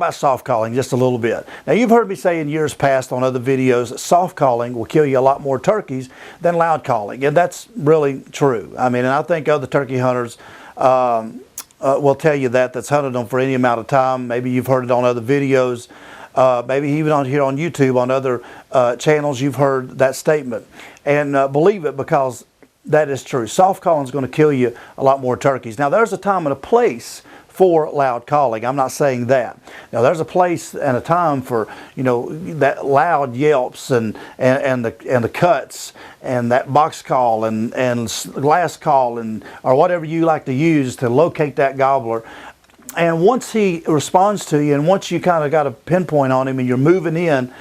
about soft calling just a little bit. Now, you've heard me say in years past on other videos that soft calling will kill you a lot more turkeys than loud calling, and that's really true. I mean, and I think other turkey hunters will tell you that, that's hunted them for any amount of time. Maybe you've heard it on other videos. Maybe even on here on YouTube, on other channels, you've heard that statement. And believe it, because that is true. Soft calling is going to kill you a lot more turkeys. Now, there's a time and a place for loud calling. I'm not saying that. Now, there's a place and a time for, you know, that loud yelps and the cuts and that box call and glass call and or whatever you like to use to locate that gobbler. And once he responds to you, and once you kind of got a pinpoint on him and you're moving in,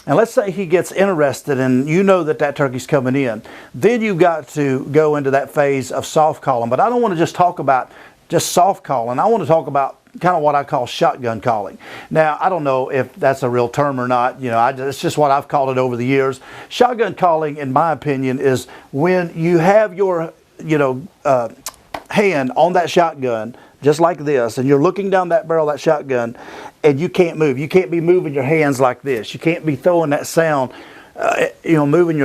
and let's say he gets interested and you know that that turkey's coming in, then you've got to go into that phase of soft calling. But I don't want to just talk about just soft calling. I want to talk about kind of what I call shotgun calling. Now, I don't know if that's a real term or not. You know, it's just what I've called it over the years. Shotgun calling, in my opinion, is when you have your, you know, hand on that shotgun, just like this, and you're looking down that barrel of that shotgun, and you can't move. You can't be moving your hands like this. You can't be throwing that sound, you know, moving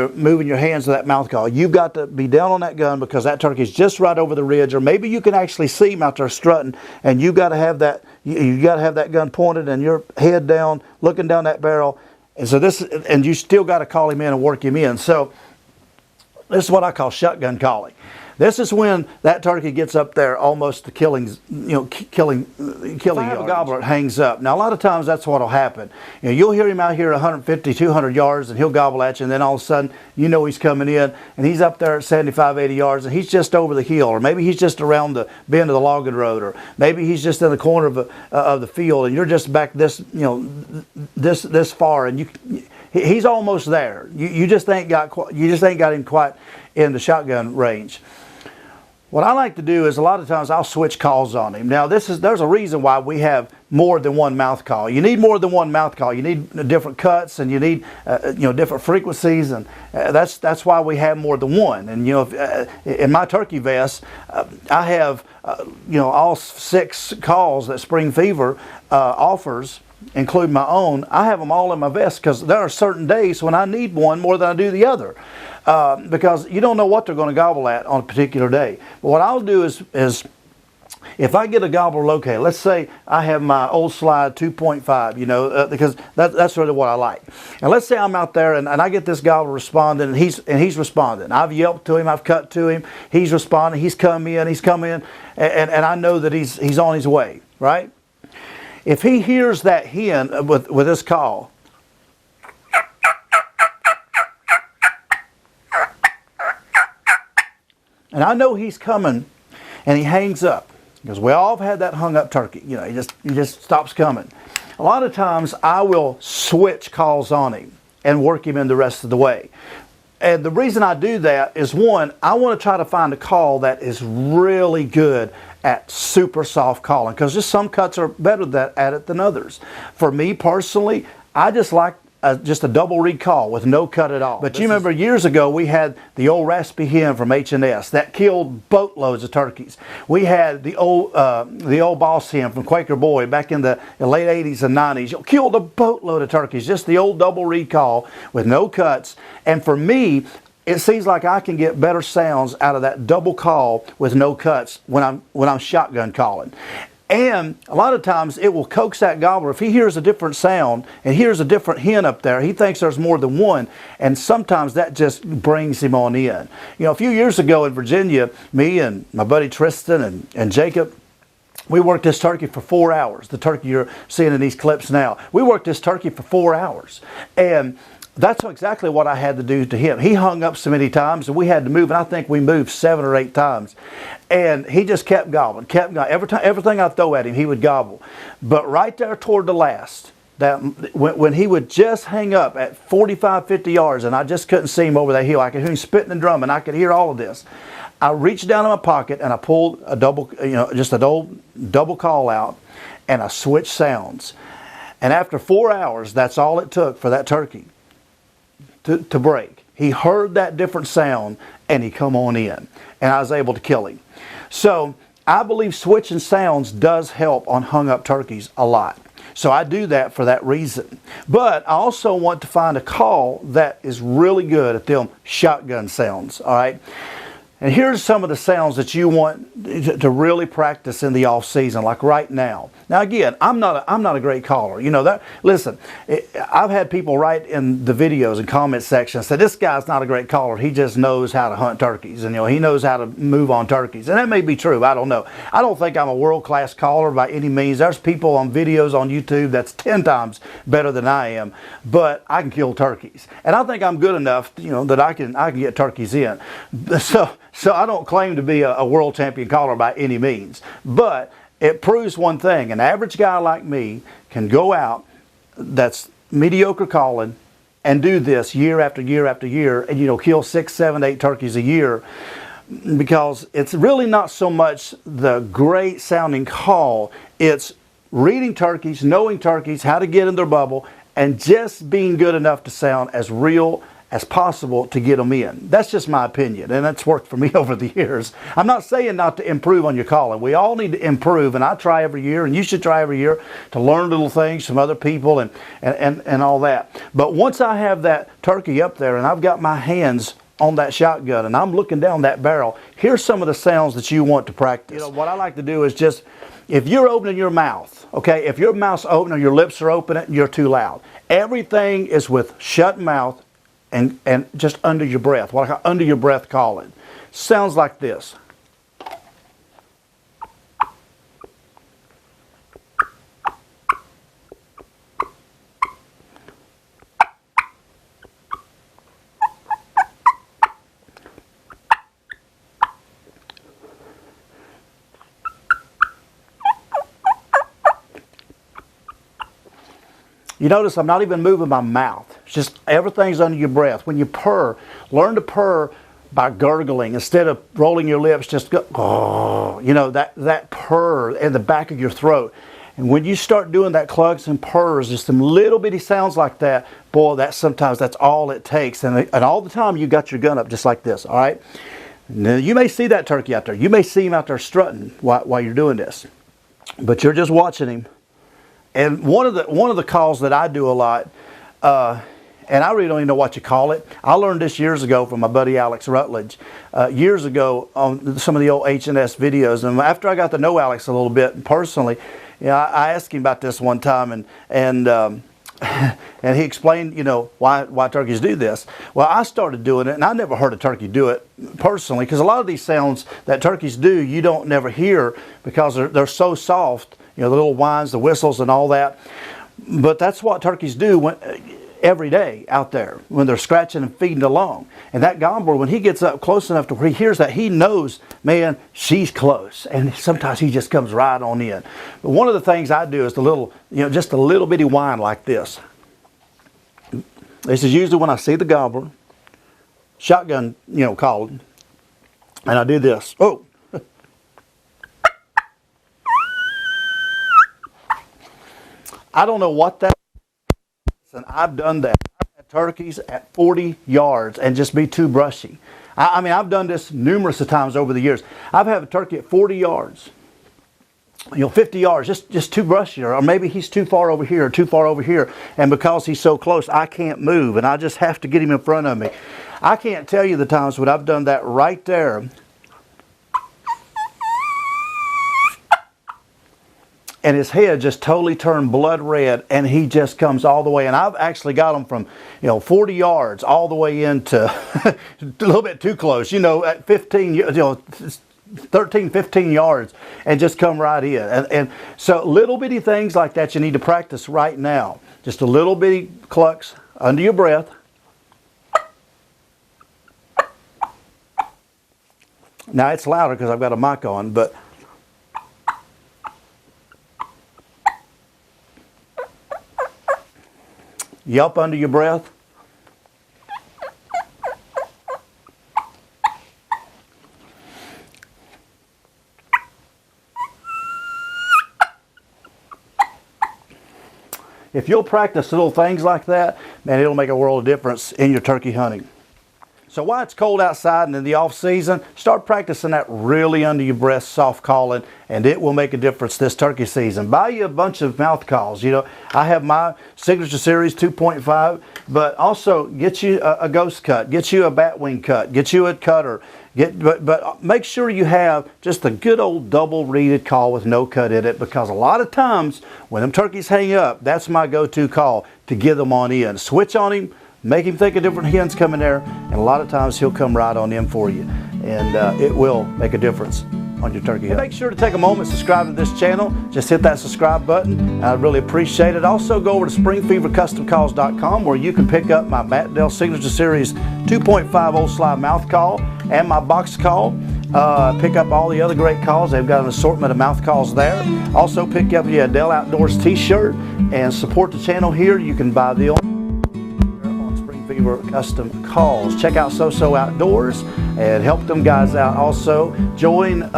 your hands to that mouth call. You've got to be down on that gun because that turkey's just right over the ridge, or maybe you can actually see him out there strutting, and you got to have that. You got to have that gun pointed and your head down, looking down that barrel, and so this, and you still got to call him in and work him in. So this is what I call shotgun calling. This is when that turkey gets up there almost to killing if I have a gobbler, it hangs up. Now, a lot of times that's what will happen. You know, you'll hear him out here 150, 200 yards, and he'll gobble at you, and then all of a sudden, you know he's coming in, and he's up there at 75, 80 yards, and he's just over the hill, or maybe he's just around the bend of the logging road, or maybe he's just in the corner of the field, and you're just back this, you know, this far, and he's almost there. You just ain't got him quite in the shotgun range. What I like to do is a lot of times I'll switch calls on him. Now, there's a reason why we have more than one mouth call. You need more than one mouth call. You need different cuts, and you need you know, different frequencies, and that's why we have more than one. And you know, in my turkey vest, I have you know, all 6 calls that Spring Fever offers, including my own. I have them all in my vest because there are certain days when I need one more than I do the other. Because you don't know what they're going to gobble at on a particular day. But what I'll do is if I get a gobbler located, let's say I have my old slide 2.5, you know, because that's really what I like. And let's say I'm out there and I get this gobbler responding, and he's responding. I've yelped to him, I've cut to him, he's responding, he's come in, and I know that he's on his way, right? If he hears that hen with this call, and I know he's coming, and he hangs up, because we all have had that hung up turkey. You know, he just stops coming. A lot of times I will switch calls on him and work him in the rest of the way. And the reason I do that is, one, I want to try to find a call that is really good at super soft calling, because just some cuts are better at it than others. For me personally, I just like just a double reed call with no cut at all. But you remember years ago we had the old raspy hen from H&S that killed boatloads of turkeys. We had the old boss hen from Quaker Boy back in the late 80s and 90s. Killed a boatload of turkeys. Just the old double reed call with no cuts. And for me, it seems like I can get better sounds out of that double call with no cuts when I'm shotgun calling. And a lot of times it will coax that gobbler. If he hears a different sound and hears a different hen up there, he thinks there's more than one, and sometimes that just brings him on in. You know, a few years ago in Virginia, me and my buddy Tristan and Jacob, we worked this turkey for 4 hours. The turkey you're seeing in these clips now. We worked this turkey for 4 hours. And that's exactly what I had to do to him. He hung up so many times, and we had to move, and I think we moved 7 or 8 times. And he just kept gobbling, kept gobbling. Everything I throw at him, he would gobble. But right there toward the last, when he would just hang up at 45, 50 yards, and I just couldn't see him over that hill. I could hear him spitting and drumming. I could hear all of this. I reached down in my pocket, and I pulled a double, just an old double call out, and I switched sounds. And after 4 hours, that's all it took for that turkey to break. He heard that different sound, and he come on in, and I was able to kill him. So I believe switching sounds does help on hung up turkeys a lot. So I do that for that reason. But I also want to find a call that is really good at them shotgun sounds, all right? And here's some of the sounds that you want to really practice in the off season, like right now. Now again, I'm not a great caller. You know that. Listen, I've had people write in the videos and comment section say this guy's not a great caller. He just knows how to hunt turkeys, and he knows how to move on turkeys. And that may be true. I don't know. I don't think I'm a world-class caller by any means. There's people on videos on YouTube that's 10 times better than I am, but I can kill turkeys, and I think I'm good enough, that I can get turkeys in. So I don't claim to be a world champion caller by any means, but it proves one thing. An average guy like me can go out that's mediocre calling and do this year after year after year and, kill 6, 7, 8 turkeys a year, because it's really not so much the great sounding call. It's reading turkeys, knowing turkeys, how to get in their bubble, and just being good enough to sound as real as possible to get them in. That's just my opinion, and that's worked for me over the years. I'm not saying not to improve on your calling. We all need to improve, and I try every year, and you should try every year to learn little things from other people and all that. But once I have that turkey up there and I've got my hands on that shotgun and I'm looking down that barrel, here's some of the sounds that you want to practice. What I like to do is just, if you're opening your mouth, okay, if your mouth's open or your lips are open, you're too loud. Everything is with shut mouth and just under your breath, like under your breath calling. Sounds like this. You notice I'm not even moving my mouth. It's just everything's under your breath. When you purr, learn to purr by gurgling instead of rolling your lips. Just go, oh, that purr in the back of your throat. And when you start doing that clucks and purrs, just some little bitty sounds like that, boy, sometimes that's all it takes. And all the time you got your gun up just like this, all right? Now, you may see that turkey out there. You may see him out there strutting while you're doing this. But you're just watching him. And one of the calls that I do a lot, and I really don't even know what you call it. I learned this years ago from my buddy Alex Rutledge, years ago on some of the old H&S videos. And after I got to know Alex a little bit personally, I asked him about this one time, and he explained, why turkeys do this. Well, I started doing it, and I never heard a turkey do it personally, because a lot of these sounds that turkeys do, you don't never hear because they're so soft. The little whines, the whistles, and all that. But that's what turkeys do every day out there when they're scratching and feeding along. And that gobbler, when he gets up close enough to where he hears that, he knows, man, she's close. And sometimes he just comes right on in. But one of the things I do is just a little bitty whine like this. This is usually when I see the gobbler, shotgun, calling, and I do this. Oh. I don't know what that is, and I've done that. I've had turkeys at 40 yards and just be too brushy. I mean, I've done this numerous of times over the years. I've had a turkey at 40 yards, 50 yards, just too brushy, or maybe he's too far over here or too far over here, and because he's so close, I can't move, and I just have to get him in front of me. I can't tell you the times when I've done that right there. And his head just totally turned blood red, and he just comes all the way. And I've actually got him from 40 yards all the way into a little bit too close, at 13, 15 yards, and just come right in. And so little bitty things like that you need to practice right now. Just a little bitty clucks under your breath. Now it's louder because I've got a mic on, but yelp under your breath. If you'll practice little things like that, man, it'll make a world of difference in your turkey hunting. So while it's cold outside and in the off season, start practicing that really under your breath soft calling, and it will make a difference this turkey season. Buy you a bunch of mouth calls. You know, I have my Signature Series 2.5, but also get you a ghost cut, get you a bat wing cut, get you a cutter. But make sure you have just a good old double reeded call with no cut in it, because a lot of times when them turkeys hang up, that's my go-to call to get them on in. Switch on him, make him think a different hen's coming there, and a lot of times he'll come right on in for you. And it will make a difference on your turkey hunt. Make sure to take a moment, subscribe to this channel. Just hit that subscribe button. I'd really appreciate it. Also go over to springfevercustomcalls.com, where you can pick up my Matt Dell Signature Series 2.5 old slide mouth call and my box call. Pick up all the other great calls. They've got an assortment of mouth calls there. Also pick up your Dell Outdoors t-shirt and support the channel here. You can buy the Fever Custom Calls. Check out SOSO Outdoors and help them guys out. Also join their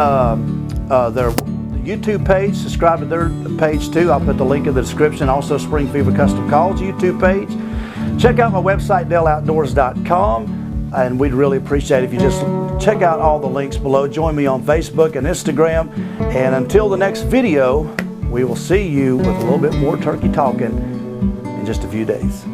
YouTube page, subscribe to their page too. I'll put the link in the description. Also Spring Fever Custom Calls YouTube page. Check out my website, DellOutdoors.com, and we'd really appreciate it if you just check out all the links below. Join me on Facebook and Instagram, and until the next video, we will see you with a little bit more turkey talking in just a few days.